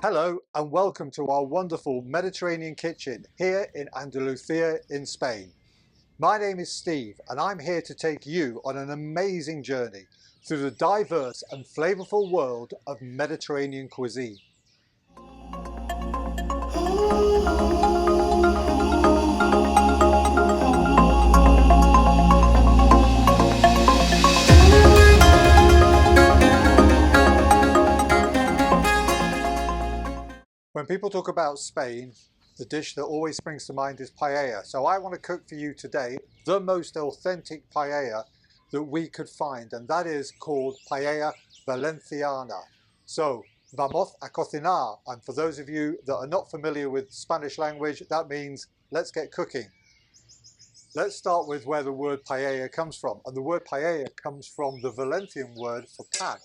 Hello and welcome to our wonderful Mediterranean kitchen here in Andalusia in Spain. My name is Steve and I'm here to take you on an amazing journey through the diverse and flavourful world of Mediterranean cuisine. When people talk about Spain, the dish that always springs to mind is paella. So I want to cook for you today the most authentic paella that we could find, and that is called Paella Valenciana. So vamos a cocinar, and for those of you that are not familiar with Spanish language, that means let's get cooking. Let's start with where the word paella comes from, and the word paella comes from the Valencian word for pan.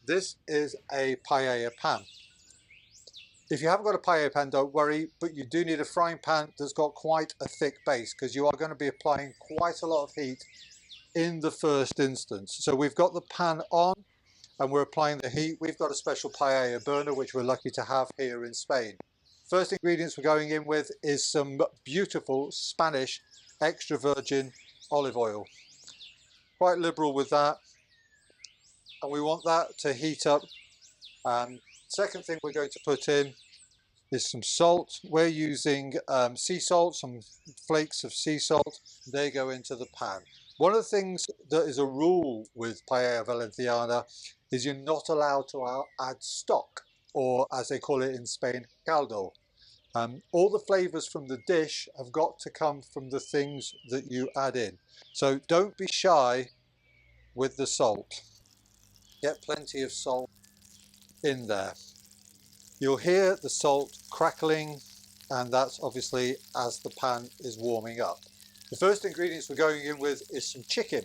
This is a paella pan. If you haven't got a paella pan, don't worry, but you do need a frying pan that's got quite a thick base because you are going to be applying quite a lot of heat in the first instance. So we've got the pan on and we're applying the heat. We've got a special paella burner which we're lucky to have here in Spain. First ingredients we're going in with is some beautiful Spanish extra virgin olive oil. Quite liberal with that, and we want that to heat up. Second thing we're going to put in is some salt. We're using sea salt, some flakes of sea salt. They go into the pan. One of the things that is a rule with Paella Valenciana is you're not allowed to add stock, or as they call it in Spain, caldo. All the flavours from the dish have got to come from the things that you add in. So don't be shy with the salt. Get plenty of salt in there. You'll hear the salt crackling, and that's obviously as the pan is warming up. The first ingredients we're going in with is some chicken.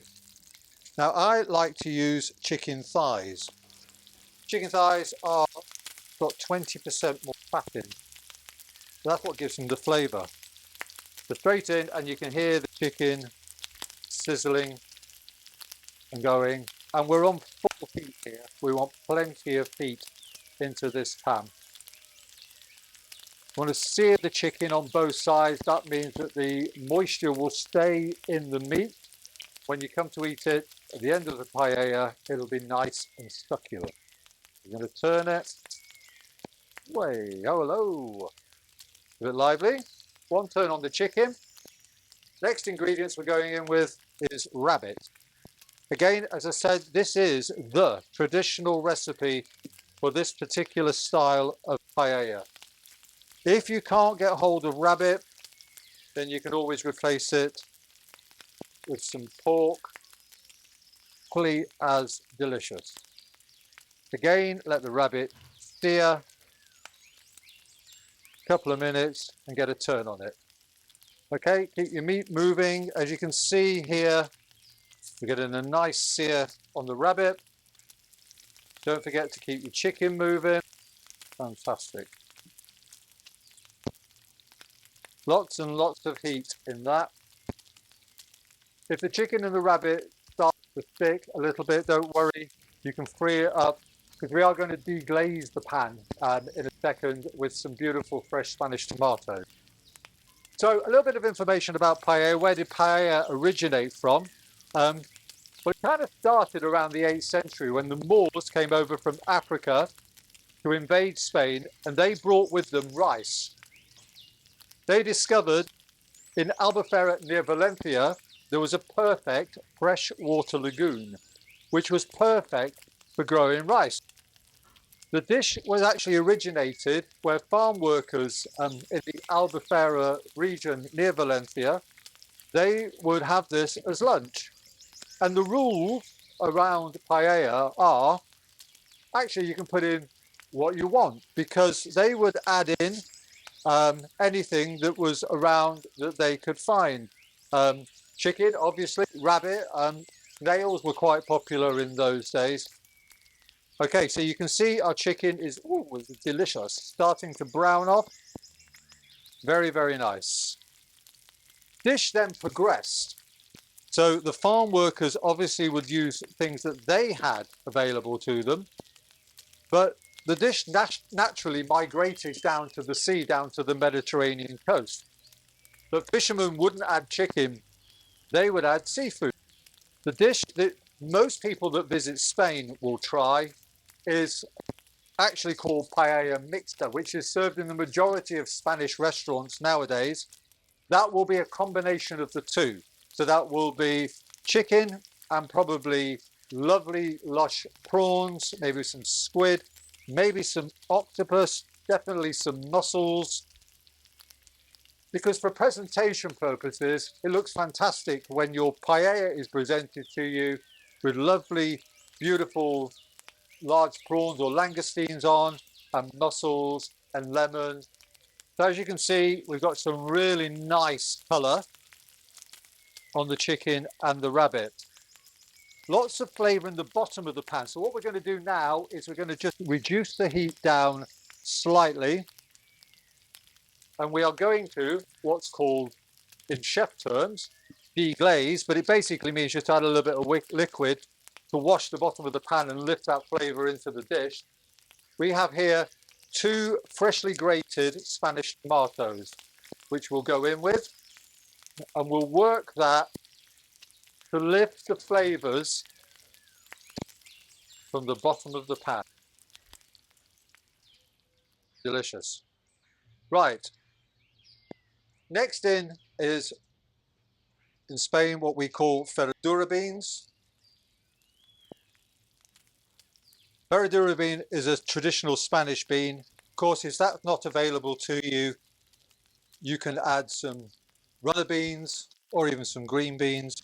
Now I like to use chicken thighs. Chicken thighs are got 20% more fat in. That's what gives them the flavour. So straight in, and you can hear the chicken sizzling and going. And we're on full heat here. We want plenty of heat into this pan. We want to sear the chicken on both sides. That means that the moisture will stay in the meat. When you come to eat it, at the end of the paella, it'll be nice and succulent. You're going to turn it. Way, oh hello. A bit lively. One turn on the chicken. Next ingredients we're going in with is rabbit. Again, as I said, this is the traditional recipe for this particular style of paella. If you can't get hold of rabbit, then you can always replace it with some pork, equally as delicious. Again, let the rabbit steer a couple of minutes and get a turn on it. Okay, keep your meat moving. As you can see here, we're getting a nice sear on the rabbit. Don't forget to keep your chicken moving. Fantastic. Lots and lots of heat in that. If the chicken and the rabbit starts to stick a little bit, don't worry. You can free it up because we are going to deglaze the pan in a second with some beautiful fresh Spanish tomatoes. So a little bit of information about paella. Where did paella originate from? Well, it kind of started around the 8th century when the Moors came over from Africa to invade Spain, and they brought with them rice. They discovered in Albufera near Valencia, there was a perfect freshwater lagoon, which was perfect for growing rice. The dish was actually originated where farm workers in the Albufera region near Valencia, they would have this as lunch. And the rules around paella are, actually you can put in what you want, because they would add in anything that was around that they could find. Chicken, obviously, rabbit, snails were quite popular in those days. Okay, so you can see our chicken is delicious, starting to brown off. Very, very nice. Dish then progressed. So the farm workers obviously would use things that they had available to them, but the dish naturally migrated down to the sea, down to the Mediterranean coast. But fishermen wouldn't add chicken, they would add seafood. The dish that most people that visit Spain will try is actually called paella mixta, which is served in the majority of Spanish restaurants nowadays. That will be a combination of the two. So that will be chicken and probably lovely lush prawns, maybe some squid, maybe some octopus, definitely some mussels. Because for presentation purposes, it looks fantastic when your paella is presented to you with lovely, beautiful, large prawns or langoustines on, and mussels and lemon. So as you can see, we've got some really nice colour on the chicken and the rabbit. Lots of flavour in the bottom of the pan. So what we're going to do now is we're going to just reduce the heat down slightly. And we are going to what's called, in chef terms, deglaze, but it basically means just add a little bit of liquid to wash the bottom of the pan and lift that flavour into the dish. We have here 2 freshly grated Spanish tomatoes, which we'll go in with, and we'll work that to lift the flavours from the bottom of the pan. Delicious. Right. Next in is, in Spain, what we call ferradura beans. Ferradura bean is a traditional Spanish bean. Of course, if that's not available to you, you can add some runner beans or even some green beans,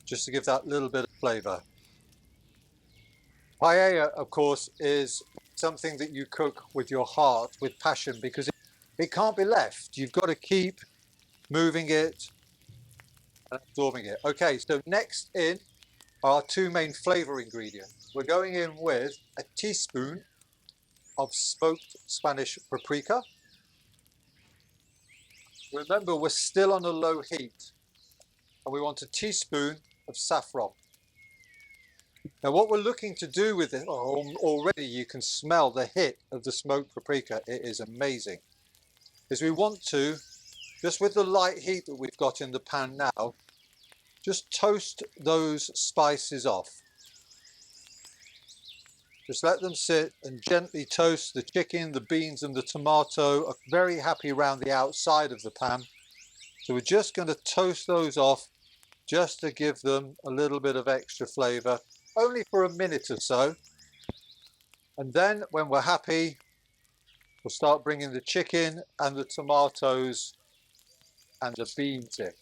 just to give that little bit of flavour. Paella, of course, is something that you cook with your heart, with passion, because it can't be left. You've got to keep moving it and absorbing it. Okay, so next in are 2 main flavour ingredients. We're going in with a teaspoon of smoked Spanish paprika. Remember, we're still on a low heat, and we want a teaspoon of saffron. Now what we're looking to do with it, already you can smell the hit of the smoked paprika, it is amazing, is we want to, just with the light heat that we've got in the pan now, just toast those spices off. Just let them sit and gently toast the chicken, the beans and the tomato are very happy around the outside of the pan. So we're just going to toast those off just to give them a little bit of extra flavour, only for a minute or so. And then when we're happy, we'll start bringing the chicken and the tomatoes and the beans in.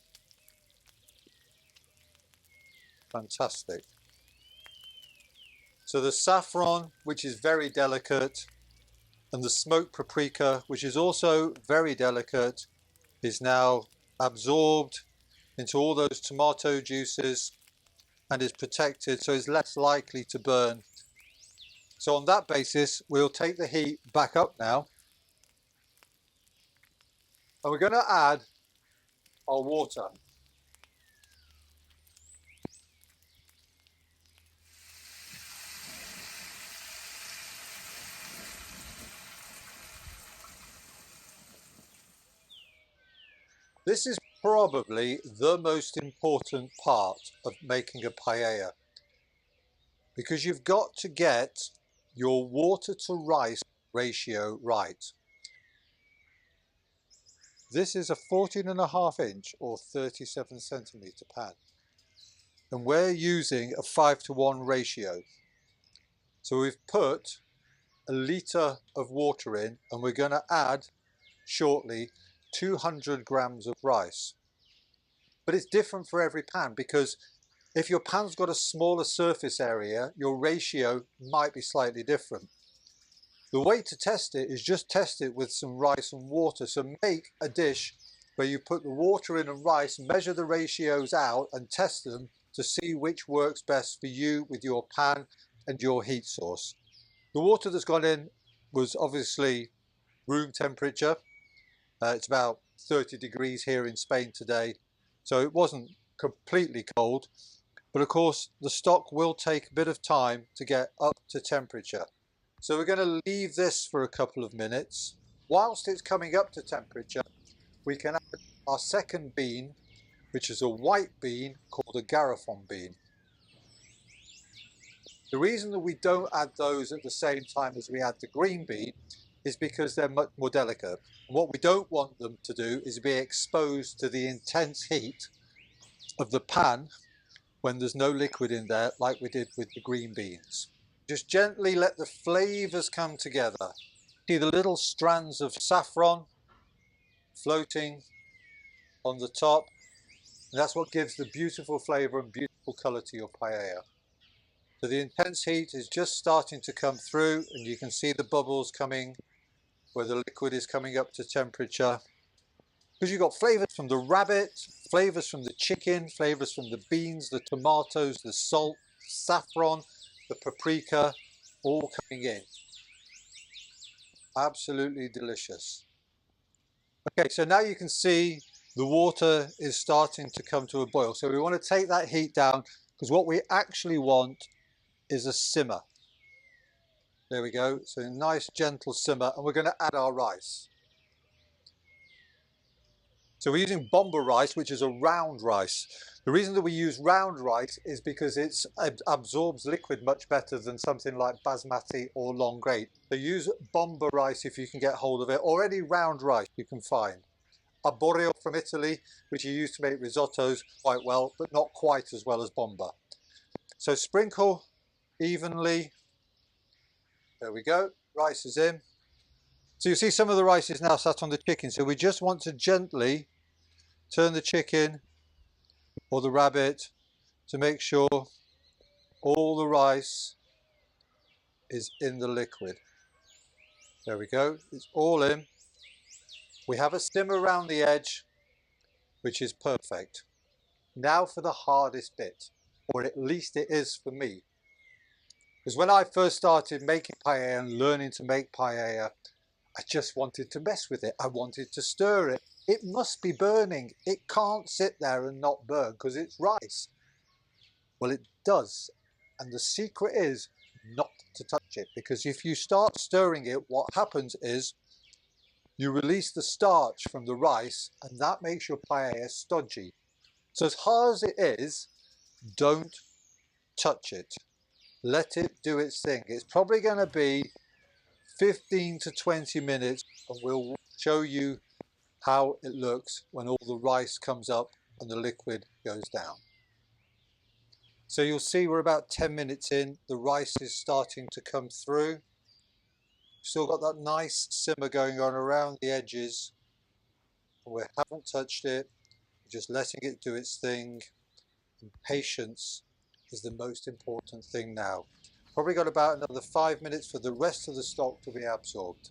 Fantastic. So the saffron, which is very delicate, and the smoked paprika, which is also very delicate, is now absorbed into all those tomato juices and is protected, so it's less likely to burn. So on that basis, we'll take the heat back up now, and we're going to add our water. This is probably the most important part of making a paella, because you've got to get your water to rice ratio right. This is a 14.5 inch or 37 centimetre pan, and we're using a 5:1 ratio. So we've put a litre of water in, and we're going to add shortly 200 grams of rice. But it's different for every pan, because if your pan's got a smaller surface area, your ratio might be slightly different. The way to test it is just test it with some rice and water. So make a dish where you put the water in and rice, measure the ratios out and test them to see which works best for you with your pan and your heat source. The water that's gone in was obviously room temperature. It's about 30 degrees here in Spain today, so it wasn't completely cold, but of course the stock will take a bit of time to get up to temperature. So we're going to leave this for a couple of minutes. Whilst it's coming up to temperature, we can add our second bean, which is a white bean called a garrofon bean. The reason that we don't add those at the same time as we add the green bean is because they're much more delicate. And what we don't want them to do is be exposed to the intense heat of the pan when there's no liquid in there, like we did with the green beans. Just gently let the flavours come together. See the little strands of saffron floating on the top, and that's what gives the beautiful flavour and beautiful colour to your paella. So the intense heat is just starting to come through, and you can see the bubbles coming where the liquid is coming up to temperature. Because you've got flavours from the rabbit, flavours from the chicken, flavours from the beans, the tomatoes, the salt, saffron, the paprika, all coming in. Absolutely delicious. Okay, so now you can see the water is starting to come to a boil. So we want to take that heat down, because what we actually want is a simmer. There we go. So a nice gentle simmer, and we're going to add our rice. So we're using bomba rice, which is a round rice. The reason that we use round rice is because it absorbs liquid much better than something like basmati or long grain. So use bomba rice if you can get hold of it, or any round rice you can find. Arborio from Italy, which you use to make risottos quite well, but not quite as well as bomba. So sprinkle evenly. There we go. Rice is in. So you see some of the rice is now sat on the chicken. So we just want to gently turn the chicken or the rabbit to make sure all the rice is in the liquid. There we go. It's all in. We have a simmer around the edge, which is perfect. Now for the hardest bit, or at least it is for me. Because when I first started making paella and learning to make paella, I just wanted to mess with it. I wanted to stir it. It must be burning. It can't sit there and not burn because it's rice. Well, it does. And the secret is not to touch it, because if you start stirring it, what happens is you release the starch from the rice, and that makes your paella stodgy. So as hard as it is, don't touch it. Let it do its thing. It's probably going to be 15 to 20 minutes, and we'll show you how it looks when all the rice comes up and the liquid goes down. So you'll see we're about 10 minutes in. The rice is starting to come through. Still got that nice simmer going on around the edges. We haven't touched it. We're just letting it do its thing. And patience is the most important thing now. Probably got about another 5 minutes for the rest of the stock to be absorbed.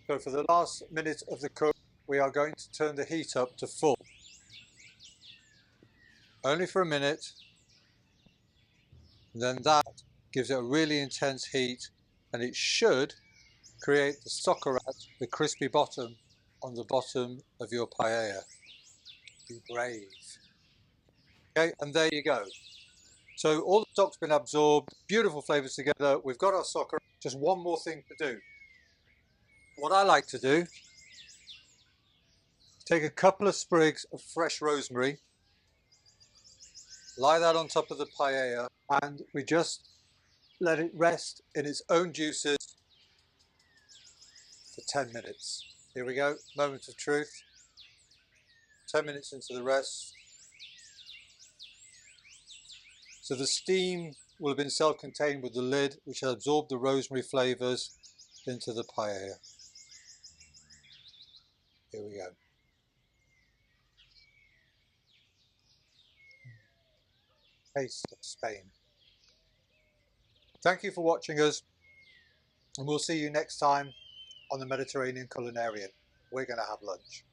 So for the last minute of the cook, we are going to turn the heat up to full. Only for a minute. And then that gives it a really intense heat, and it should create the socorrat, the crispy bottom, on the bottom of your paella. Be brave. Okay, and there you go. So all the stock's been absorbed, beautiful flavours together. We've got our socorrat. Just one more thing to do. What I like to do, take a couple of sprigs of fresh rosemary, lie that on top of the paella, and we just let it rest in its own juices for 10 minutes. Here we go, moment of truth. 10 minutes into the rest. So the steam will have been self-contained with the lid, which has absorbed the rosemary flavours into the paella. Here we go. Taste of Spain. Thank you for watching us, and we'll see you next time on the Mediterranean Culinarian. We're going to have lunch.